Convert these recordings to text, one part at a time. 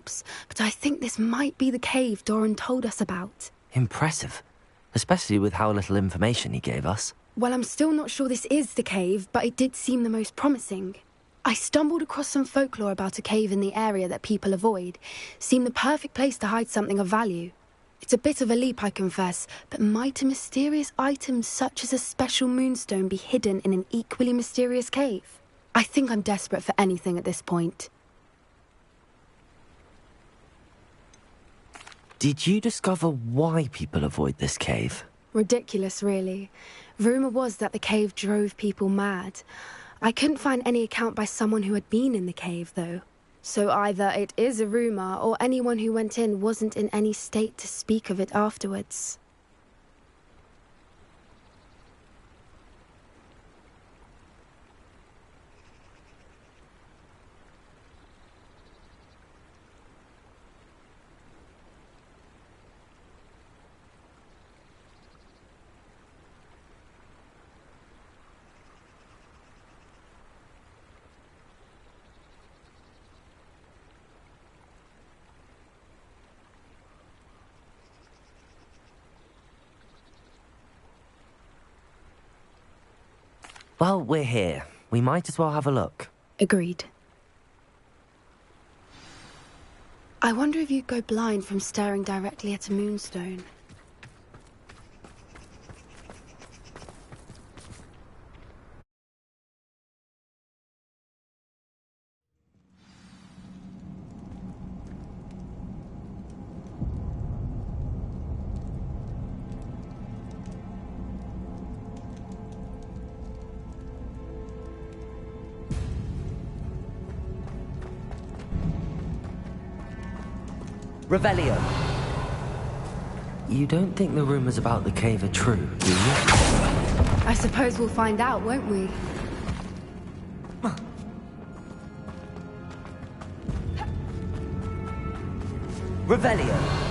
maps, but I think this might be the cave Doran told us about. Impressive. Especially with how little information he gave us. Well, I'm still not sure this is the cave, but it did seem the most promising. I stumbled across some folklore about a cave in the area that people avoid. Seemed the perfect place to hide something of value. It's a bit of a leap, I confess, but might a mysterious item such as a special moonstone be hidden in an equally mysterious cave? I think I'm desperate for anything at this point. Did you discover why people avoid this cave? Ridiculous, really. Rumour was that the cave drove people mad. I couldn't find any account by someone who had been in the cave, though. So either it is a rumour, or anyone who went in wasn't in any state to speak of it afterwards. Well, we're here. We might as well have a look. Agreed. I wonder if you'd go blind from staring directly at a moonstone. Revelio. You don't think the rumors about the cave are true, do you? I suppose we'll find out, won't we? Revelio.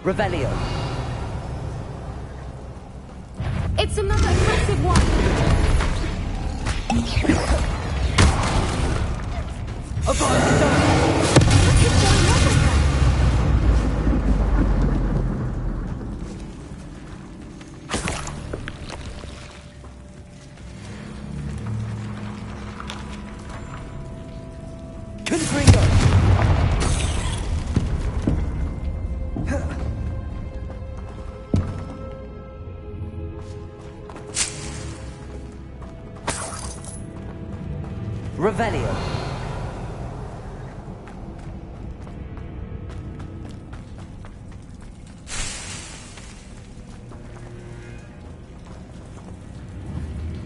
Revelio. It's another aggressive one! Revelio.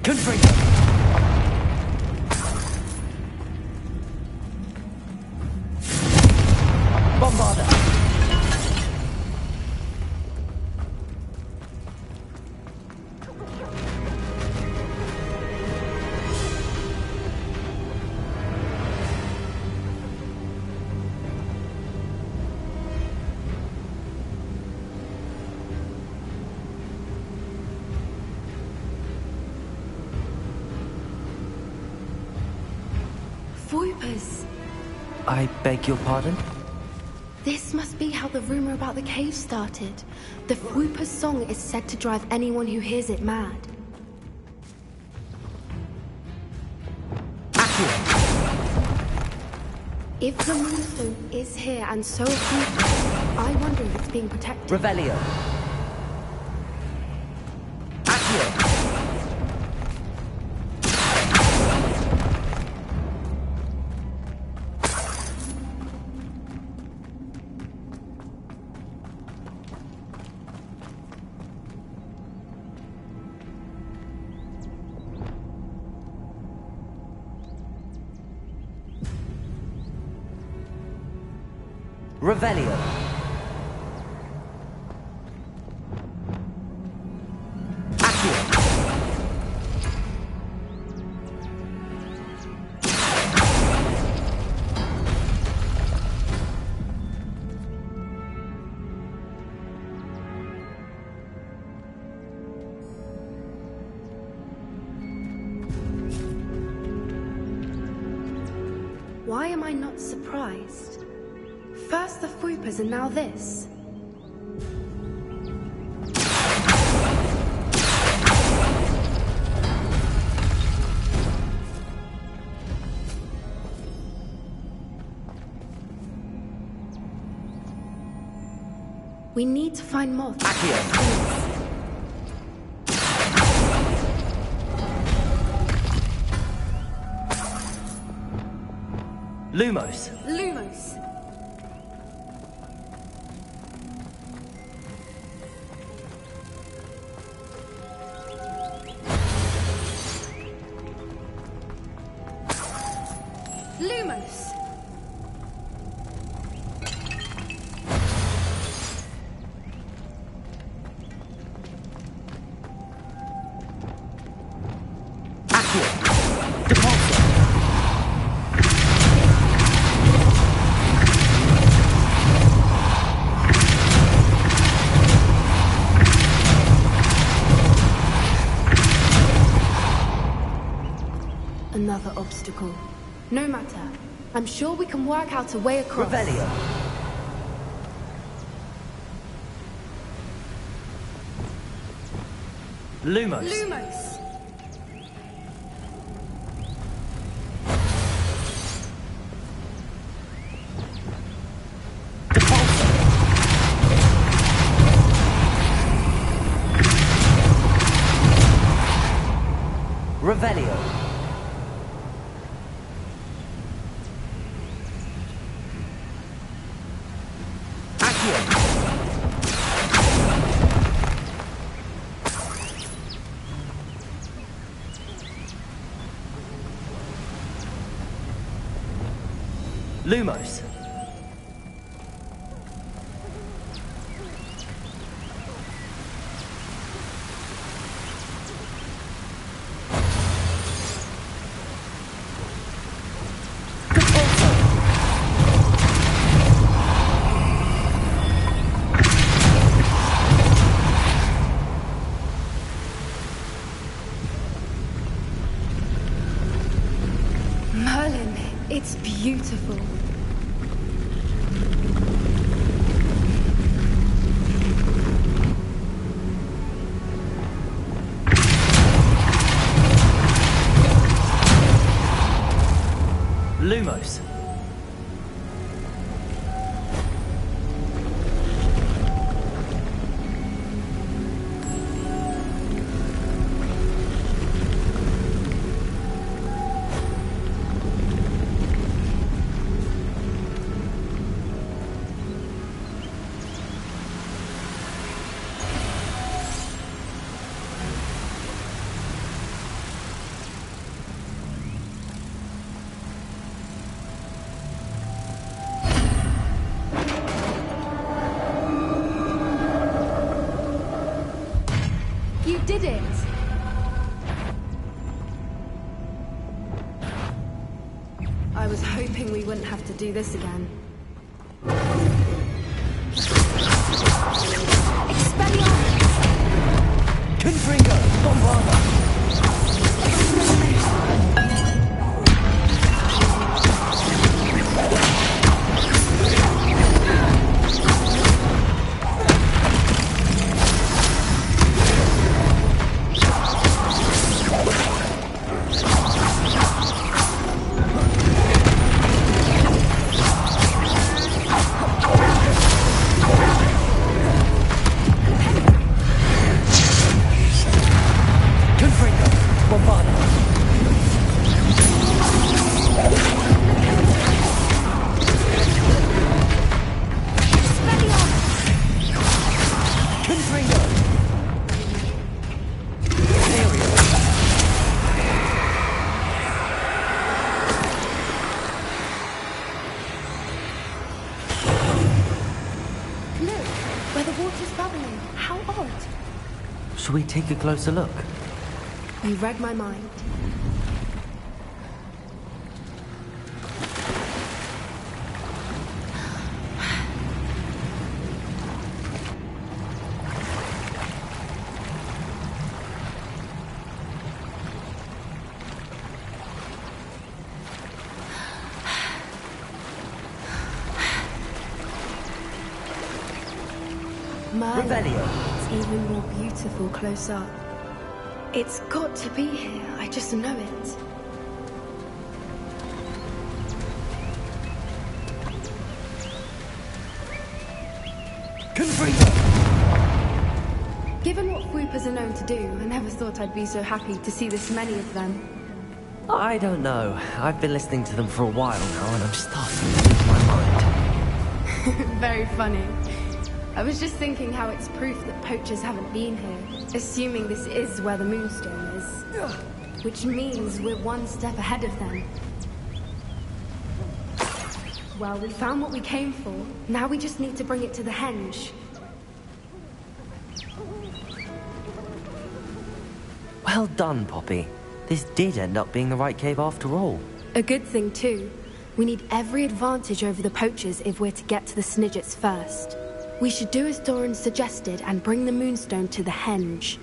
Confringo. Bombarda. Voipers! I beg your pardon? This must be how the rumor about the cave started. The Whooper's song is said to drive anyone who hears it mad. If the moonstone is here and so are Whoopers, I wonder if it's being protected. Revelio. Accio. Revelio. Accio. Why am I not surprised? First the Fwoopas and now this. We need to find moths. Lumos. Lumos. Lumos. Another obstacle. No matter. I'm sure we can work out a way across. Revelio. Lumos. Lumos. Revelio. Lumos. Merlin, it's beautiful. Lumos. You did it! I was hoping we wouldn't have to do this again. Expelliarmus! Confringo. Bombarda. Where the water's bubbling. How odd. Shall we take a closer look? You read my mind. Merlin. Revelio. It's even more beautiful close up. It's got to be here. I just know it. Given what Whoopers are known to do, I never thought I'd be so happy to see this many of them. I don't know. I've been listening to them for a while now, and I'm starting to lose my mind. Very funny. I was just thinking how it's proof that poachers haven't been here, assuming this is where the Moonstone is. Which means we're one step ahead of them. Well, we found what we came for. Now we just need to bring it to the henge. Well done, Poppy. This did end up being the right cave after all. A good thing, too. We need every advantage over the poachers if we're to get to the Snidgets first. We should do as Doran suggested and bring the Moonstone to the henge.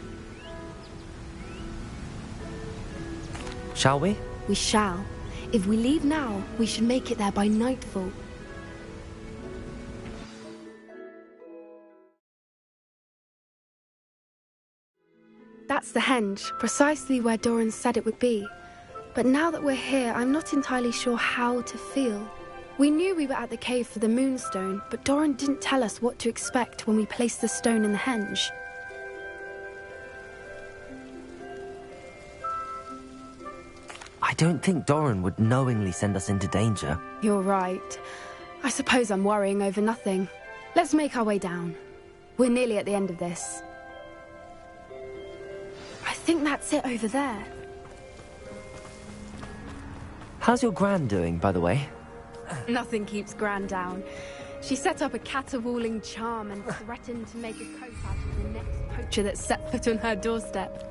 Shall we? We shall. If we leave now, we should make it there by nightfall. That's the henge, precisely where Doran said it would be. But now that we're here, I'm not entirely sure how to feel. We knew we were at the cave for the Moonstone, but Doran didn't tell us what to expect when we placed the stone in the henge. I don't think Doran would knowingly send us into danger. You're right. I suppose I'm worrying over nothing. Let's make our way down. We're nearly at the end of this. I think that's it over there. How's your Gran doing, by the way? Nothing keeps Gran down. She set up a caterwauling charm and threatened to make a coat out of the next poacher that set foot on her doorstep.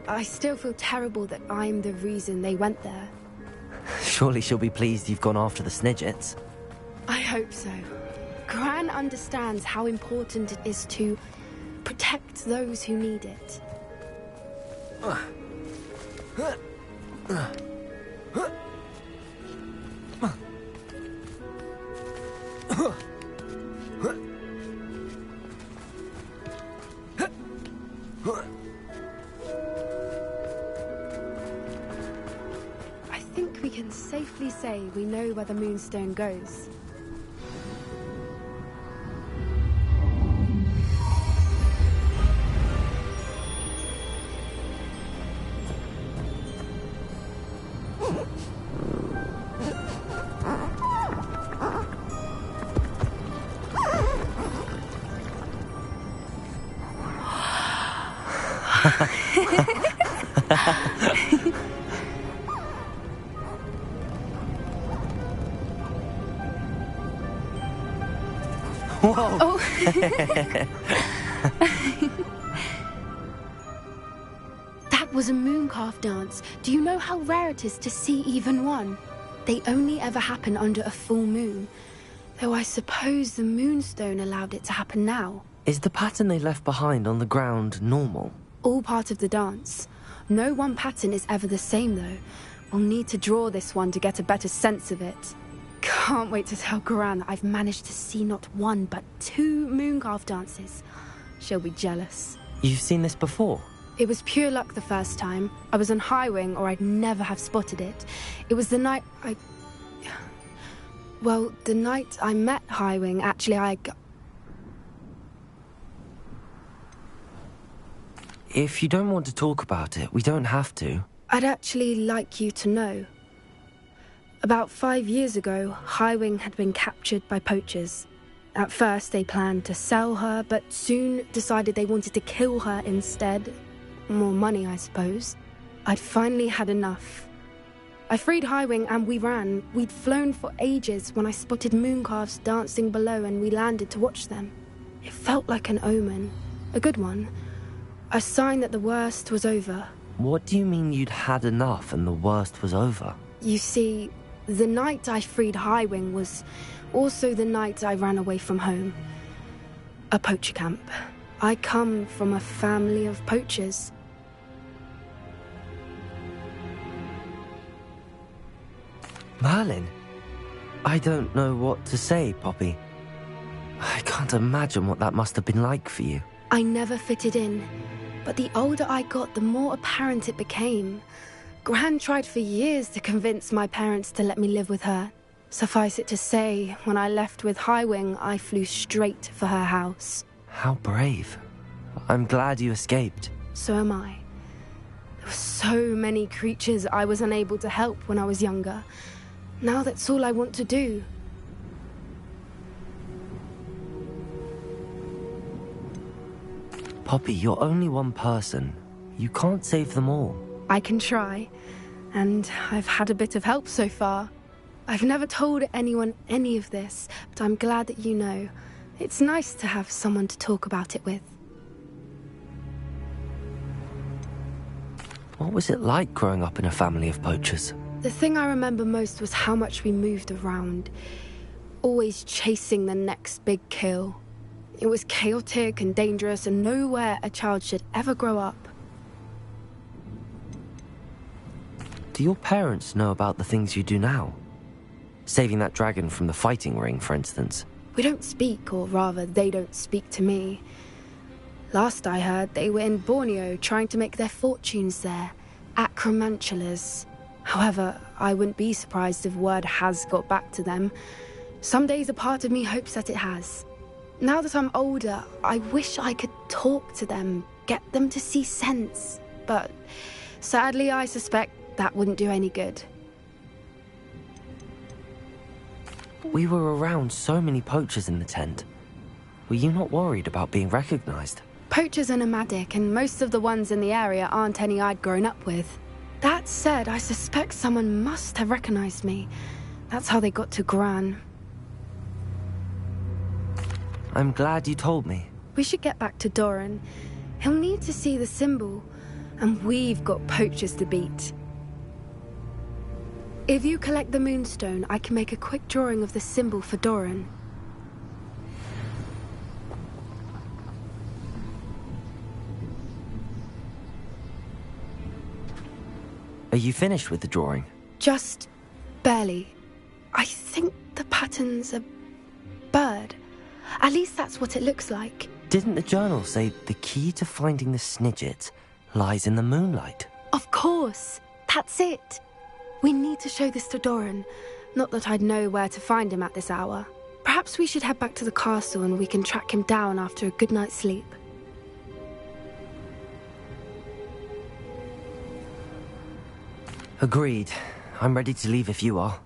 I still feel terrible that I'm the reason they went there. Surely she'll be pleased you've gone after the Snidgets. I hope so. Gran understands how important it is to protect those who need it. I think we can safely say we know where the Moonstone goes. Whoa! Oh. That was a mooncalf dance. Do you know how rare it is to see even one? They only ever happen under a full moon. Though I suppose the Moonstone allowed it to happen now. Is the pattern they left behind on the ground normal? All part of the dance. No one pattern is ever the same, though. We'll need to draw this one to get a better sense of it. Can't wait to tell Gran that I've managed to see not one, but 2 mooncalf dances. She'll be jealous. You've seen this before? It was pure luck the first time. I was on Highwing, or I'd never have spotted it. It was the night Well, the night I met Highwing, actually, If you don't want to talk about it, we don't have to. I'd actually like you to know. About 5 years ago, Highwing had been captured by poachers. At first, they planned to sell her, but soon decided they wanted to kill her instead. More money, I suppose. I'd finally had enough. I freed Highwing and we ran. We'd flown for ages when I spotted mooncalves dancing below and we landed to watch them. It felt like an omen. A good one. A sign that the worst was over. What do you mean you'd had enough and the worst was over? You see, the night I freed Highwing was also the night I ran away from home. A poacher camp. I come from a family of poachers. Merlin? I don't know what to say, Poppy. I can't imagine what that must have been like for you. I never fitted in, but the older I got, the more apparent it became. Gran tried for years to convince my parents to let me live with her. Suffice it to say, when I left with Highwing, I flew straight for her house. How brave. I'm glad you escaped. So am I. There were so many creatures I was unable to help when I was younger. Now that's all I want to do. Poppy, you're only one person. You can't save them all. I can try, and I've had a bit of help so far. I've never told anyone any of this, but I'm glad that you know. It's nice to have someone to talk about it with. What was it like growing up in a family of poachers? The thing I remember most was how much we moved around, always chasing the next big kill. It was chaotic and dangerous, and nowhere a child should ever grow up. Do your parents know about the things you do now? Saving that dragon from the fighting ring, for instance. We don't speak, or rather, they don't speak to me. Last I heard, they were in Borneo trying to make their fortunes there, acromantulas. However, I wouldn't be surprised if word has got back to them. Some days a part of me hopes that it has. Now that I'm older, I wish I could talk to them, get them to see sense. But sadly, I suspect that wouldn't do any good. We were around so many poachers in the tent. Were you not worried about being recognized? Poachers are nomadic, and most of the ones in the area aren't any I'd grown up with. That said, I suspect someone must have recognized me. That's how they got to Gran. I'm glad you told me. We should get back to Doran. He'll need to see the symbol, and we've got poachers to beat. If you collect the moonstone, I can make a quick drawing of the symbol for Doran. Are you finished with the drawing? Just barely. I think the pattern's a bird. At least that's what it looks like. Didn't the journal say the key to finding the Snidget lies in the moonlight? Of course. That's it. We need to show this to Doran. Not that I'd know where to find him at this hour. Perhaps we should head back to the castle and we can track him down after a good night's sleep. Agreed. I'm ready to leave if you are.